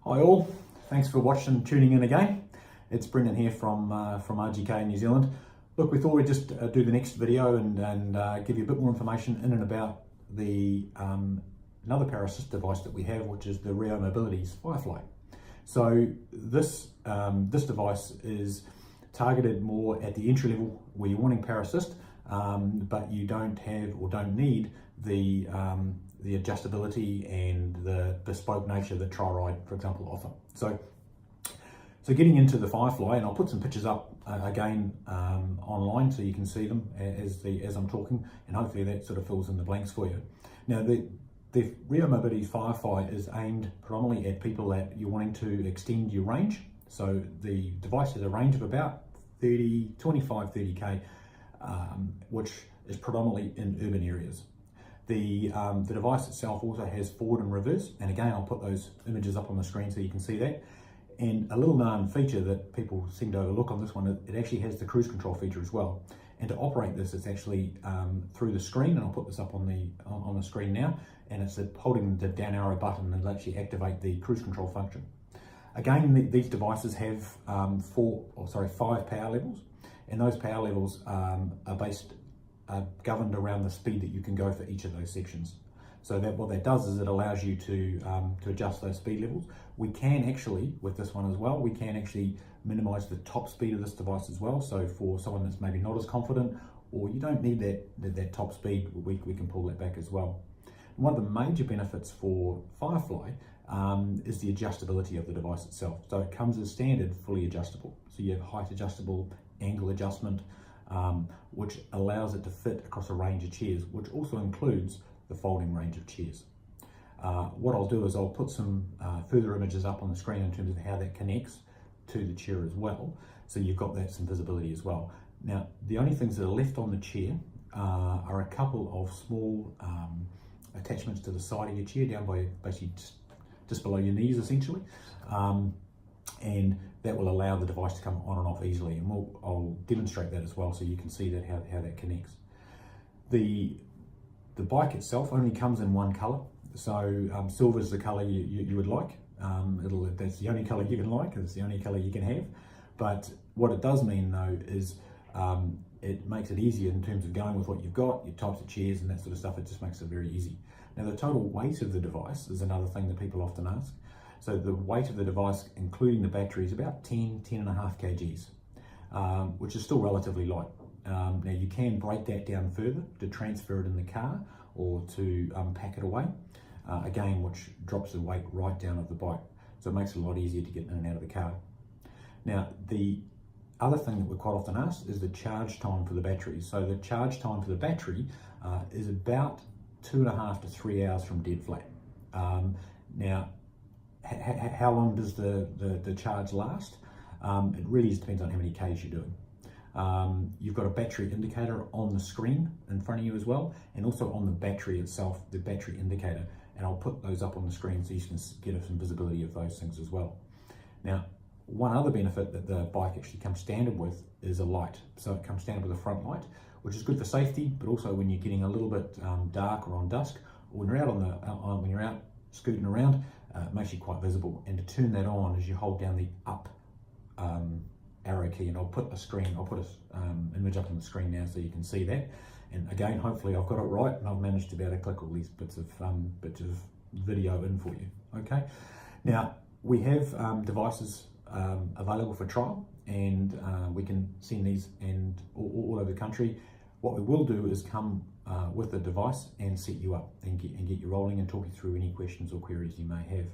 Hi all, thanks for watching and tuning in again. It's Brendan here from RGK in New Zealand. Look, we thought we'd just do the next video and give you a bit more information in and about the another para-assist device that we have, which is the Rio Mobility's Firefly. So this device is targeted more at the entry level where you're wanting para-assist, but you don't have or don't need the adjustability and the bespoke nature that Tri-Ride, for example, offer. So getting into the Firefly, and I'll put some pictures up again online so you can see them as I'm talking, and hopefully that sort of fills in the blanks for you. Now the Rio Mobility Firefly is aimed predominantly at people that you're wanting to extend your range. So the device has a range of about 25-30k, which is predominantly in urban areas. The device itself also has forward and reverse, and again I'll put those images up on the screen so you can see that. And a little known feature that people seem to overlook on this one, it actually has the cruise control feature as well. And to operate this, it's actually through the screen, and I'll put this up on the screen now, and it's holding the down arrow button and it'll actually activate the cruise control function. Again, these devices have 5 power levels, and those power levels are governed around the speed that you can go for each of those sections. So what that does is it allows you to adjust those speed levels. We can actually, with this one as well, we can actually minimize the top speed of this device as well. So for someone that's maybe not as confident, or you don't need that top speed, we can pull that back as well. And one of the major benefits for Firefly is the adjustability of the device itself. So it comes as standard fully adjustable. So you have height adjustable, angle adjustment, which allows it to fit across a range of chairs, which also includes the folding range of chairs. What I'll do is I'll put some further images up on the screen in terms of how that connects to the chair as well, so you've got that some visibility as well. Now, the only things that are left on the chair are a couple of small attachments to the side of your chair, down by basically just below your knees essentially, and that will allow the device to come on and off easily, and I'll demonstrate that as well so you can see that how that connects. The bike itself only comes in one colour, so silver is the colour you would like. That's the only colour you can like, it's the only colour you can have. But what it does mean though is it makes it easier in terms of going with what you've got, your types of chairs and that sort of stuff. It just makes it very easy. Now the total weight of the device is another thing that people often ask. So the weight of the device, including the battery, is about 10.5 kgs, which is still relatively light. Now you can break that down further to transfer it in the car or to pack it away, again, which drops the weight right down of the bike. So it makes it a lot easier to get in and out of the car. Now, the other thing that we're quite often asked is the charge time for the battery. So the charge time for the battery is about 2.5 to 3 hours from dead flat. Now, how long does the charge last? It really just depends on how many Ks you're doing. You've got a battery indicator on the screen in front of you as well, and also on the battery itself, the battery indicator, and I'll put those up on the screen so you can get some visibility of those things as well. Now, one other benefit that the bike actually comes standard with is a light. So it comes standard with a front light, which is good for safety, but also when you're getting a little bit dark or on dusk, or when you're out when you're out scooting around, it makes you quite visible. And to turn that on is you hold down the up arrow key, and I'll put an image up on the screen now so you can see that. And again, hopefully I've got it right and I've managed to be able to click all these bits of video in for you. Okay, now we have devices available for trial, and we can send these and all over the country. What we will do is come with the device and set you up and get you rolling and talk you through any questions or queries you may have.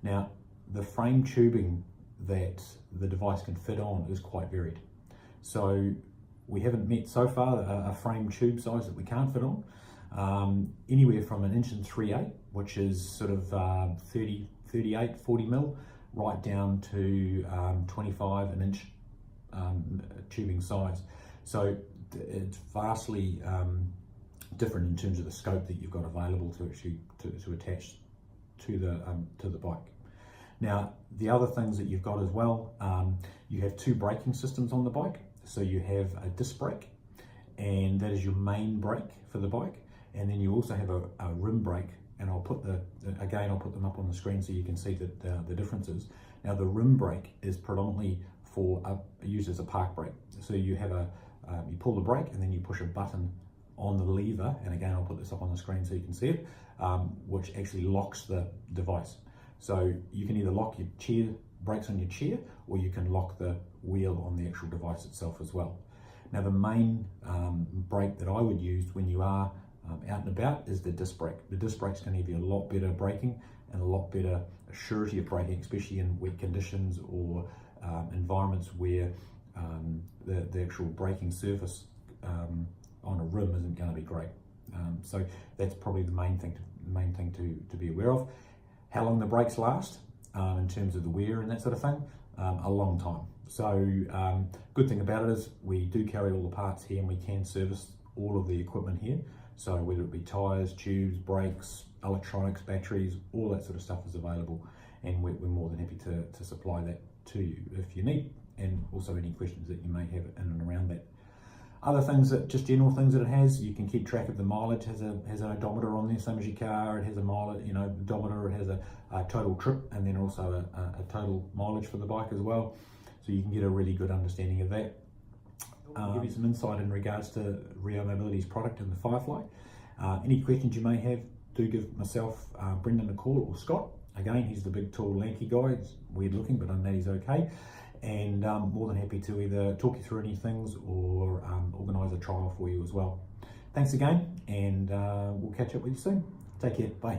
Now, the frame tubing that the device can fit on is quite varied. So we haven't met so far a frame tube size that we can't fit on. Anywhere from 1 3/8 inch, which is sort of 40 mil, right down to 25 inch tubing size. So it's vastly different in terms of the scope that you've got available to actually to attach to the bike. Now, the other things that you've got as well, you have 2 braking systems on the bike. So you have a disc brake, and that is your main brake for the bike. And then you also have a rim brake, and I'll put I'll put them up on the screen so you can see that the differences. Now the rim brake is predominantly used as a park brake. So you have you pull the brake and then you push a button on the lever, and again I'll put this up on the screen so you can see it, which actually locks the device. So you can either lock your chair brakes on your chair, or you can lock the wheel on the actual device itself as well. Now the main brake that I would use when you are out and about is the disc brake. The disc brake's going to give you a lot better braking and a lot better surety of braking, especially in wet conditions or environments where the actual braking surface on a rim isn't going to be great. So that's probably the main thing to be aware of. How long the brakes last in terms of the wear and that sort of thing, a long time. So good thing about it is we do carry all the parts here, and we can service all of the equipment here. So whether it be tyres, tubes, brakes, electronics, batteries, all that sort of stuff is available, and we're more than happy to supply that to you if you need, and also any questions that you may have in and around that. Other things, just general things that it has, you can keep track of the mileage. Has an odometer on there, same as your car. It has a mileage, odometer. It has a total trip, and then also a total mileage for the bike as well. So you can get a really good understanding of that. I'll give you some insight in regards to Rio Mobility's product and the Firefly. Any questions you may have, do give myself, Brendan, a call, or Scott. Again, he's the big, tall, lanky guy. He's weird looking, but I know he's okay. And more than happy to either talk you through any things or organise a trial for you as well. Thanks again, and we'll catch up with you soon. Take care. Bye.